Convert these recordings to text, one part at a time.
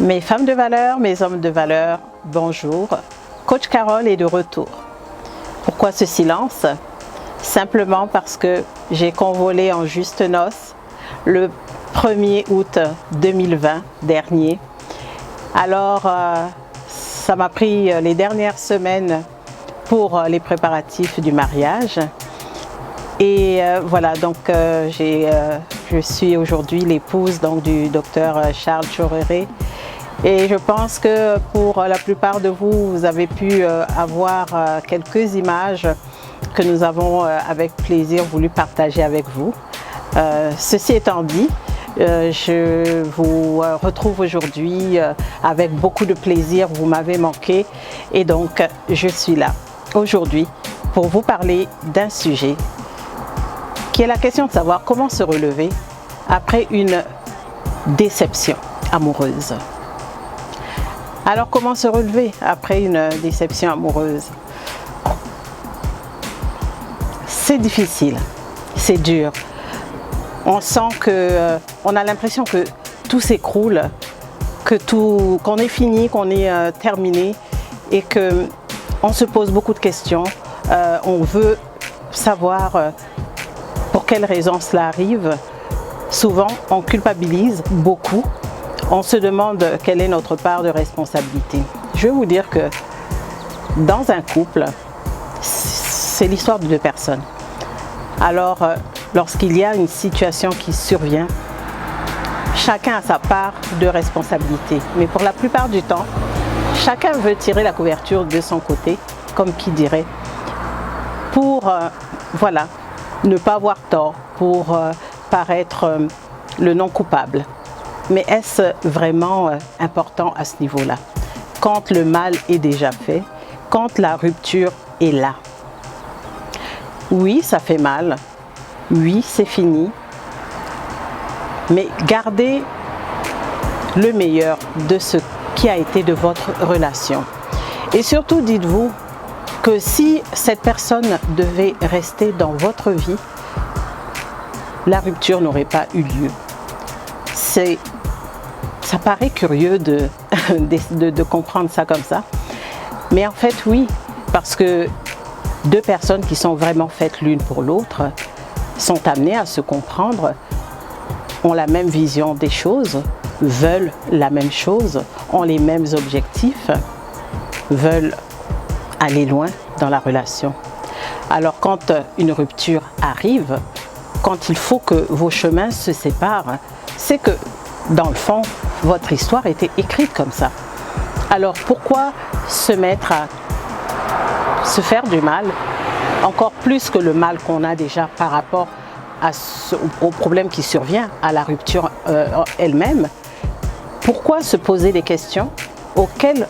Mes femmes de valeur, mes hommes de valeur, bonjour. Coach Carole est de retour. Pourquoi ce silence? Simplement parce que j'ai convolé en juste noces le 1er août 2020 dernier. Alors, ça m'a pris les dernières semaines pour les préparatifs du mariage. Et voilà, donc je suis aujourd'hui l'épouse du docteur Charles Choréré. Et je pense que pour la plupart de vous, vous avez pu avoir quelques images que nous avons avec plaisir voulu partager avec vous. Ceci étant dit, je vous retrouve aujourd'hui avec beaucoup de plaisir. Vous m'avez manqué et donc je suis là aujourd'hui pour vous parler d'un sujet qui est la question de savoir comment se relever après une déception amoureuse. Alors comment se relever après une déception amoureuse? C'est difficile, c'est dur. On sent on a l'impression que tout s'écroule, qu'on est fini, qu'on est terminé et qu'on se pose beaucoup de questions. On veut savoir pour quelles raisons cela arrive. Souvent, on culpabilise beaucoup. On se demande quelle est notre part de responsabilité. Je vais vous dire que dans un couple, c'est l'histoire de deux personnes. Alors, lorsqu'il y a une situation qui survient, chacun a sa part de responsabilité. Mais pour la plupart du temps, chacun veut tirer la couverture de son côté, comme qui dirait, pour voilà, ne pas avoir tort, pour paraître le non coupable. Mais est-ce vraiment important à ce niveau-là? Quand le mal est déjà fait, quand la rupture est là. Oui, ça fait mal. Oui, c'est fini. Mais gardez le meilleur de ce qui a été de votre relation. Et surtout, dites-vous que si cette personne devait rester dans votre vie, la rupture n'aurait pas eu lieu. Ça paraît curieux de comprendre ça comme ça. Mais en fait, oui, parce que deux personnes qui sont vraiment faites l'une pour l'autre sont amenées à se comprendre, ont la même vision des choses, veulent la même chose, ont les mêmes objectifs, veulent aller loin dans la relation. Alors quand une rupture arrive, quand il faut que vos chemins se séparent, c'est que dans le fond, votre histoire était écrite comme ça. Alors pourquoi se mettre à se faire du mal, encore plus que le mal qu'on a déjà par rapport au problème qui survient, à la rupture elle-même? Pourquoi se poser des questions auxquelles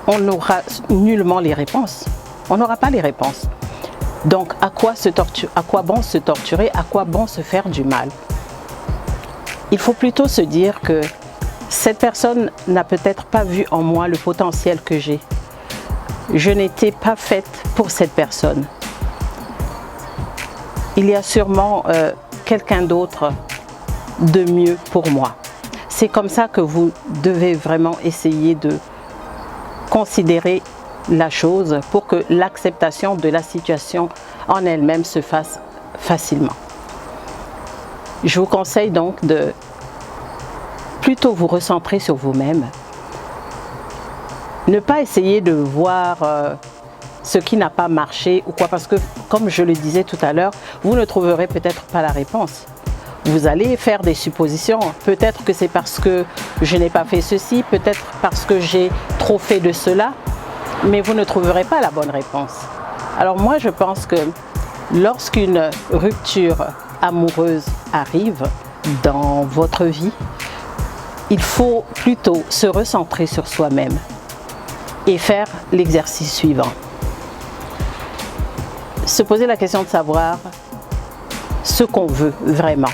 on n'aura nullement les réponses? On n'aura pas les réponses. Donc à quoi bon se torturer? À quoi bon se faire du mal? Il faut plutôt se dire que cette personne n'a peut-être pas vu en moi le potentiel que j'ai. Je n'étais pas faite pour cette personne. Il y a sûrement quelqu'un d'autre de mieux pour moi. C'est comme ça que vous devez vraiment essayer de considérer la chose pour que l'acceptation de la situation en elle-même se fasse facilement. Je vous conseille donc de plutôt vous recentrer sur vous-même. Ne pas essayer de voir ce qui n'a pas marché ou quoi, parce que comme je le disais tout à l'heure, vous ne trouverez peut-être pas la réponse. Vous allez faire des suppositions. Peut-être que c'est parce que je n'ai pas fait ceci, peut-être parce que j'ai trop fait de cela, mais vous ne trouverez pas la bonne réponse. Alors moi, je pense que lorsqu'une rupture amoureuse arrive dans votre vie, il faut plutôt se recentrer sur soi-même et faire l'exercice suivant. Se poser la question de savoir ce qu'on veut vraiment.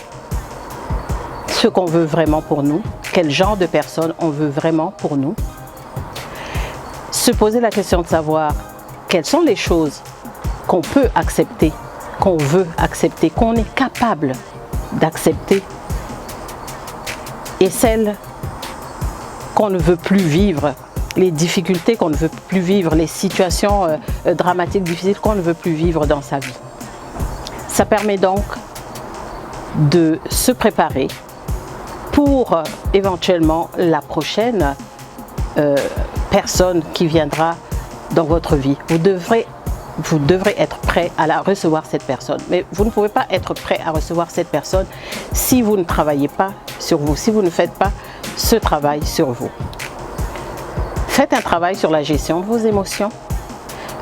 Ce qu'on veut vraiment pour nous, quel genre de personne on veut vraiment pour nous. Se poser la question de savoir quelles sont les choses qu'on peut accepter, qu'on veut accepter, qu'on est capable d'accepter, et celles qu'on ne veut plus vivre, les difficultés qu'on ne veut plus vivre, les situations dramatiques, difficiles qu'on ne veut plus vivre dans sa vie. Ça permet donc de se préparer pour éventuellement la prochaine personne qui viendra dans votre vie. Vous devrez être prêt à recevoir cette personne. Mais vous ne pouvez pas être prêt à recevoir cette personne si vous ne travaillez pas sur vous, si vous ne faites pas ce travail sur vous. Faites un travail sur la gestion de vos émotions.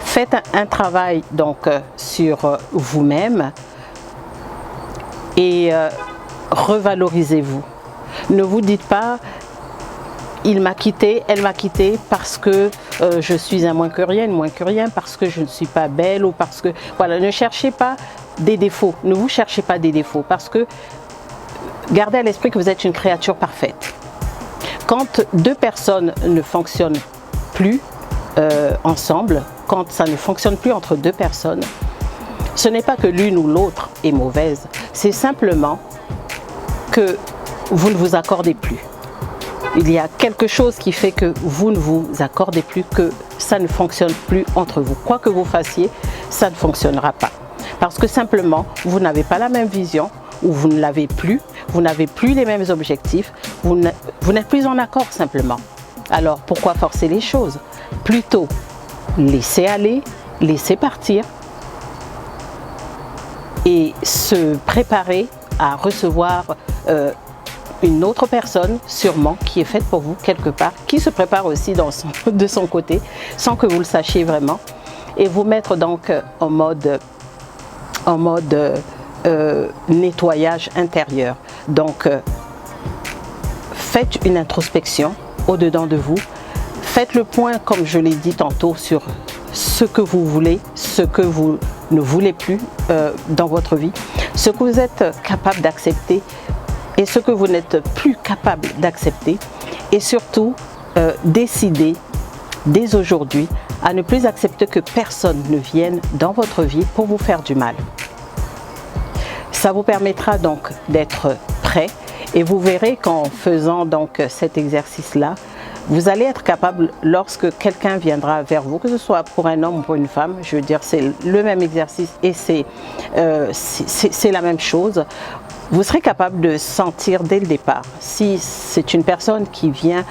Faites un travail donc sur vous-même et revalorisez-vous. Ne vous dites pas il m'a quitté, elle m'a quitté parce que je suis un moins que rien, parce que je ne suis pas belle ou parce que... Voilà, ne cherchez pas des défauts, ne vous cherchez pas des défauts parce que gardez à l'esprit que vous êtes une créature parfaite. Quand deux personnes ne fonctionnent plus ensemble, quand ça ne fonctionne plus entre deux personnes, ce n'est pas que l'une ou l'autre est mauvaise, c'est simplement que vous ne vous accordez plus. Il y a quelque chose qui fait que vous ne vous accordez plus, que ça ne fonctionne plus entre vous. Quoi que vous fassiez, ça ne fonctionnera pas. Parce que simplement, vous n'avez pas la même vision, ou vous ne l'avez plus, vous n'avez plus les mêmes objectifs, vous n'êtes plus en accord simplement. Alors pourquoi forcer les choses? Plutôt laisser aller, laisser partir et se préparer à recevoir une autre personne, sûrement, qui est faite pour vous quelque part, qui se prépare aussi de son côté, sans que vous le sachiez vraiment, et vous mettre donc en mode nettoyage intérieur. Donc, faites une introspection au-dedans de vous, faites le point, comme je l'ai dit tantôt, sur ce que vous voulez, ce que vous ne voulez plus dans votre vie, ce que vous êtes capable d'accepter, et ce que vous n'êtes plus capable d'accepter, et surtout décidez dès aujourd'hui à ne plus accepter que personne ne vienne dans votre vie pour vous faire du mal. Ça vous permettra donc d'être prêt et vous verrez qu'en faisant donc cet exercice-là, vous allez être capable, lorsque quelqu'un viendra vers vous, que ce soit pour un homme ou pour une femme, je veux dire c'est le même exercice et c'est la même chose. Vous serez capable de sentir dès le départ si c'est une personne qui vient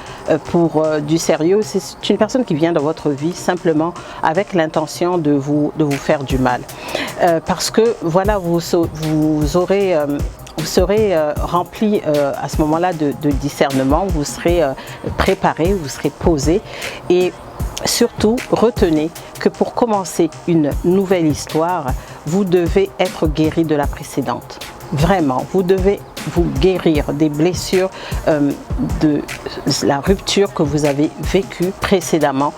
pour du sérieux, si c'est une personne qui vient dans votre vie simplement avec l'intention de vous faire du mal. Parce que voilà, vous serez rempli à ce moment-là de discernement, vous serez préparé, vous serez posé et surtout retenez que pour commencer une nouvelle histoire, vous devez être guéri de la précédente. Vraiment, vous devez vous guérir des blessures de la rupture que vous avez vécue précédemment.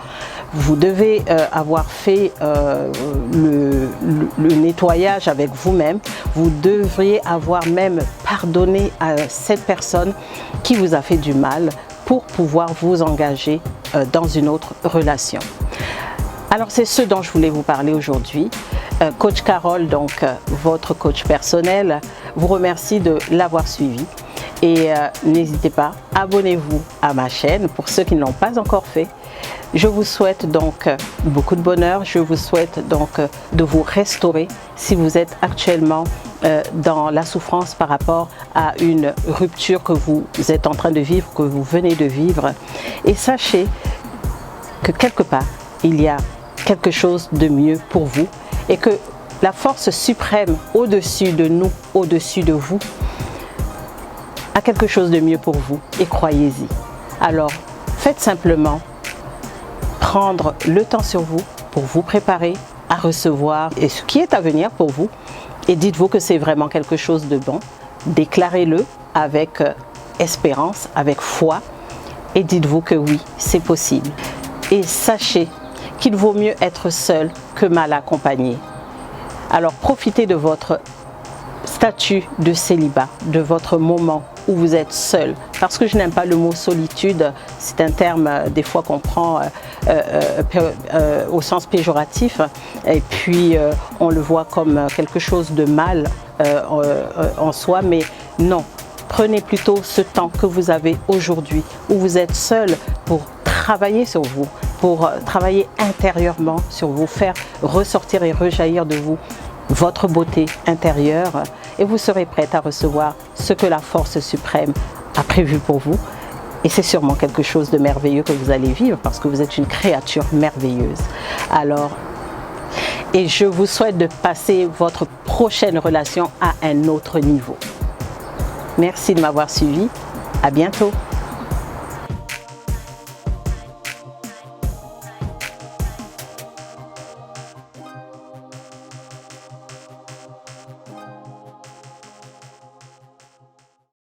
Vous devez avoir fait le nettoyage avec vous-même. Vous devriez avoir même pardonné à cette personne qui vous a fait du mal pour pouvoir vous engager dans une autre relation. Alors c'est ce dont je voulais vous parler aujourd'hui. Coach Carole, donc votre coach personnel, vous remercie de l'avoir suivi et n'hésitez pas, abonnez-vous à ma chaîne pour ceux qui ne l'ont pas encore fait. Je vous souhaite donc beaucoup de bonheur, je vous souhaite donc de vous restaurer si vous êtes actuellement dans la souffrance par rapport à une rupture que vous êtes en train de vivre, que vous venez de vivre. Et sachez que quelque part, il y a quelque chose de mieux pour vous et que la force suprême au-dessus de nous, au-dessus de vous, a quelque chose de mieux pour vous et croyez-y. Alors, faites simplement prendre le temps sur vous pour vous préparer à recevoir et ce qui est à venir pour vous et dites-vous que c'est vraiment quelque chose de bon. Déclarez-le avec espérance, avec foi et dites-vous que oui, c'est possible. Et sachez qu'il vaut mieux être seul que mal accompagné. Alors profitez de votre statut de célibat, de votre moment où vous êtes seul. Parce que je n'aime pas le mot solitude, c'est un terme des fois qu'on prend au sens péjoratif et puis on le voit comme quelque chose de mal en soi, mais non. Prenez plutôt ce temps que vous avez aujourd'hui, où vous êtes seul, pour travailler sur vous, pour travailler intérieurement sur vous, faire ressortir et rejaillir de vous votre beauté intérieure, et vous serez prête à recevoir ce que la force suprême a prévu pour vous. Et c'est sûrement quelque chose de merveilleux que vous allez vivre, parce que vous êtes une créature merveilleuse. Alors, et je vous souhaite de passer votre prochaine relation à un autre niveau. Merci de m'avoir suivi. À bientôt.